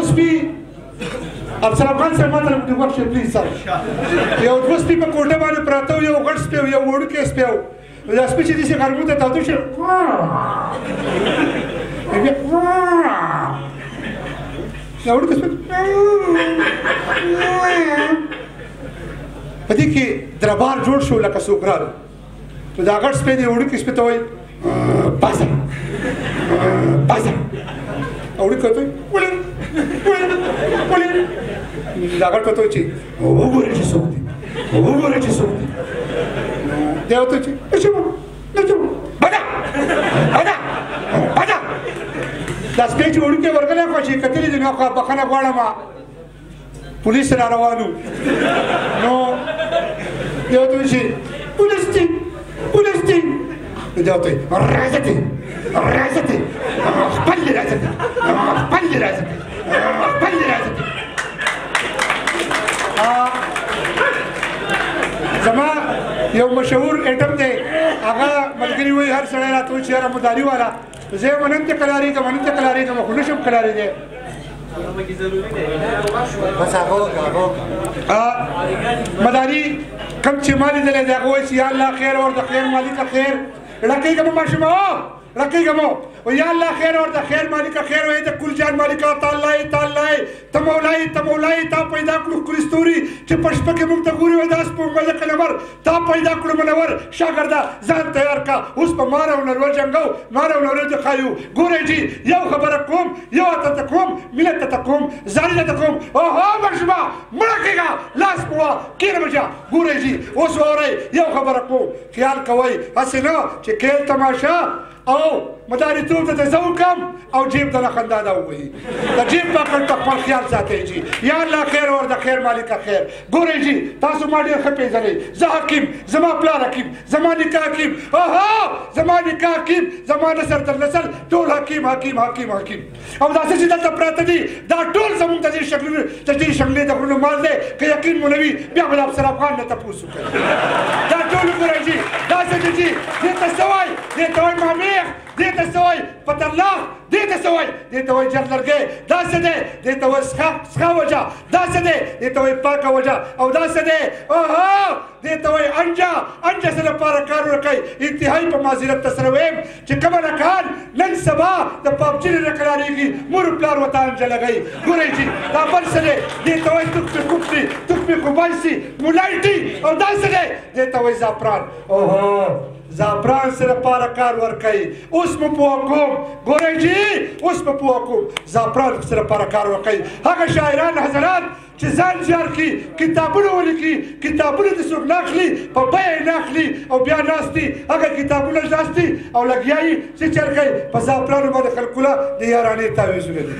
دوه سپي افسر افغان صاحب ماته د وخت پلیز سره یو دوه سپي په کوټه باندې پراته وو، یو غټ سپی او یو وړوکی سپی و. دا سپي چې داسې غرمو ته تاوده شي دا وړوکی سپی په دې کې دربار جوړ شو لکه څوک راغله. نو دا غټ سپی دی وړوکی سپي ته وایي پاسه پاسه، او وړوکی ته وایي ولې دا غټ ته وایي چې وګورئ چې څوک دی، وګورئ چې څوک دی. دی ورته وایي چې بده بده بده. دا سپی چې وړوکی ورغلی خو چې کتلي دي نو بخښنه غواړم پولیس را روان وو. نو دی ورته وایي چې پولیس دی پولیس دی. دی ورته وایي راځه دی راځه دی خپل دی راځه دی خپل دی راځه دی خپل دی راځه دی. زما یو مشهور ایټم دی، هغه ملګري وایي هر سړی راته وایي چې یاره مداري والا زه یې نن ته کلاریږم نن ته کلاریږم خو نه شم کلاریدی. مداري کوم چې ما لیدلی دی هغه وایي چې یا الله خیر ور د خیر مالکه خیر ړکېږم ماشومه رقیقم و یا اللہ خیر اور دا خیر مالکا خیر وی دا کل جان مالکا تعالی تعالی تمولائی تمولائی تا پیدا کلو کلستوری چی پشپک ممتا گوری وی دا سپو مزق نمر تا پیدا کلو منور شاگردہ زان تیار کا اس پا مارا و نرور جنگو مارا و نرور دخائیو گورے جی یو خبر کوم یو آتا کوم ملت تا کوم زانی تا کوم اوہو مرشبا مڑکی گا لاس پوا کین بجا گورے جی اس وارے یو خبر کوم خیال کوئی اسی نا چی کیل تماشا او مداري توب ته زو کم او جیب ته خندا دا وي دا جیب په خپل خیال ساتي جی یا الله خیر اور د خیر مالک خیر ګورئ جی تاسو ما ډیر خپې زلې زه حکیم زما پلار حکیم زما نکاح حکیم اوهو زما نکاح حکیم زما نسل تر نسل ټول حکیم حکیم حکیم حکیم او دا څه چې دلته پراته دي دا ټول زموږ د دې شکلونه د دې شکلې د غرونو مال دی که یقین مو نه وي بیا به د افسر افغان نه تپوس وکړئ دا ټول ګورئ جی دا څه دي جی دې ته څه وایي دې ته وایي مامیخ دې ته څه وایي پترلاخ دې ته څه وایي دې ته وایي جرلرګی دا څه دی دې ته وایي څښه وجه دا څه دی دې ته وایي پاکه وجه او دا څه دی اوهو دې ته وایي انجه انجه سره لپاره کار ورکوي انتهایي په معذرت ته سره ویم چې کومه نکان نن سبا د پابجي نه کلاریږي مور پلار ورته انجه لګوي ګورئ جي دا بل څه دی دې ته وایي توکپې کوپسي توکپې کوبایسي مولایټي او دا څه دی دې ته وایي زعفران اوهو زعفران سره لپاره کار ورکوي اوس مو پوه کوم ګورئ جي اوس مو پوه کوم زعفران سره لپاره کار ورکوي هغه شاعران حضرات چې ځان زیار کړي کتابونه ولیکي کتابونه دې څوک نه اخلي په بیه یې نه اخلي او بیا ناست دي هغه کتابونه ناست دي او لګیا یي چې چل کوي په زعفرانو باندې خلکو له د یارانې تعویضونه دي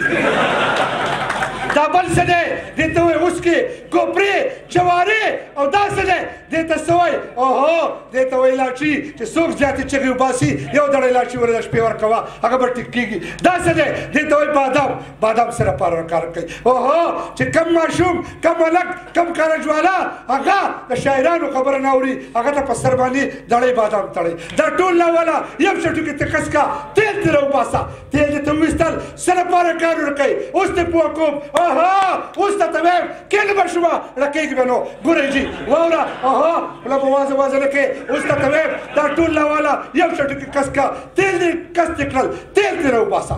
دا بل څه دی دې ته وایي اوسکې کوپرې جوارې او دا څه دی دې ته څه وایي اوهو دې ته وایي لاچي چې څوک زیاتې چغې وباسي یو دړی لاچي ور د شپې ورکوه هغه به ټیک کېږي دا څه دی دې ته وایي بادام بادام سره پاره کار کوي اوهو چې کم ماشوم کم هلک کم کارجوالا هغه د شاعرانو خبره نه اوري هغه ته په سر باندې دړی بادام تړی دا ټول نه والا یو شټو کې ته کس کا تیل ترې وباسه تیل دې ته وویستل څه لپاره کار ورکوي اوس دې پوه کوم اوهو اوس ته ویم کله به شوه لکېږي به نو ګورئ جي واوره اوهو خوله به وازه وازه نه کوې اوس ته ویم دا ټول نه والا یو شټو کې کس کا تیل دې کس دې کړل تیل دې راوباسه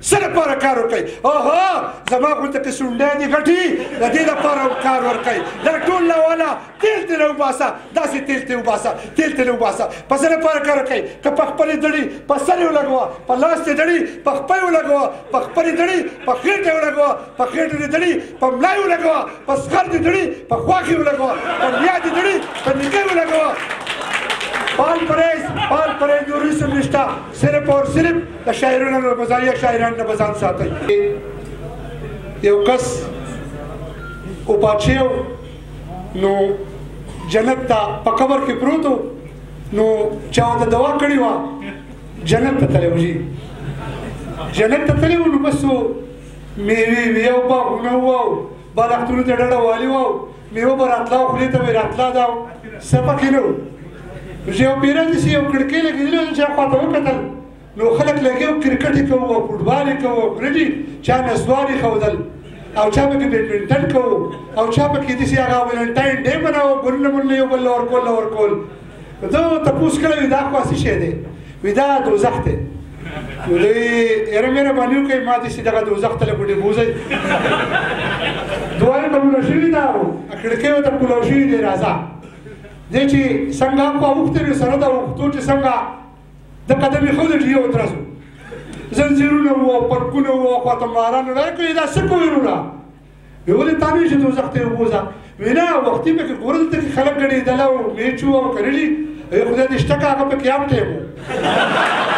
څه لپاره کار ورکوي اوهو زما غونته کې شونډۍ دي غټي د دې لپاره کار ورکوي دا ټول نه والا تیل دې راوباسه داسې تیل ته وباسه تیل ته وباسه په څه لپاره کار ورکوي که په خپلې دړي په سر یې ولګوه په لاس دې دړي په خپه یې ولګوه په خپلې دړي په خېټه یې ولګوه په خېټه دې دړي په ملا یې ولګوه په سخر دې دړي په خواښ یې ولګوه په میا دې دړي په نیکه یې ولګوه پال پریز نور رسم نشته صرف اور صرف د شاعرانو نه بځایه شاعران نه بځان ساتي یو کس او پاتشیو نو جنت ته په قبر کې پروت نو چا ته دوا کړې وه جنت ته تللی و جي جنت ته تللی و نو بس میوې وې او باغونه وو بالښتونو ته ډډه والي وو میوه به راتله او خولې ته به یې راتله دا څه پکې نه و چې یو پیره داسې یو کړکۍ لګېدلې وه چې خواته وکتل نو خلک لګیا وو کرکټ یې کوو او فوټبال یې کوو او ګرډي چا نسوار یې ښودل او چا پکې بیډمنټن کوو او چا پکې داسې هغه ویلنټاین ډے مناوه ګلونه ملونه یو بل له ورکول ده تپوس کړی دا خو څه شی دی وایي دا دوزخ دی وایي یاره مهرباني وکړئ ما داسې دغه دوزخ ته لږ ګوډې بوځئ دواړه ډبونه شوي ده او کړکۍ ورته کولو شوي دی راځه دی چې څنګه هاخوا اوښتی وي سره د اوښتو چې څنګه د قدم ایښودی چې یو ودرسو زنځیرونه وو او پرکونه وو او خواته ماران وړی کوي دا څه کوې وروره وایي ولې تا نه چې دوزخ ته یې وبوځه وایي نه وختي پکې ګوره دلته کې خلک ګډېدله او میچ وو او کرلي خدای دې شته که هغه پکې هم ټیم و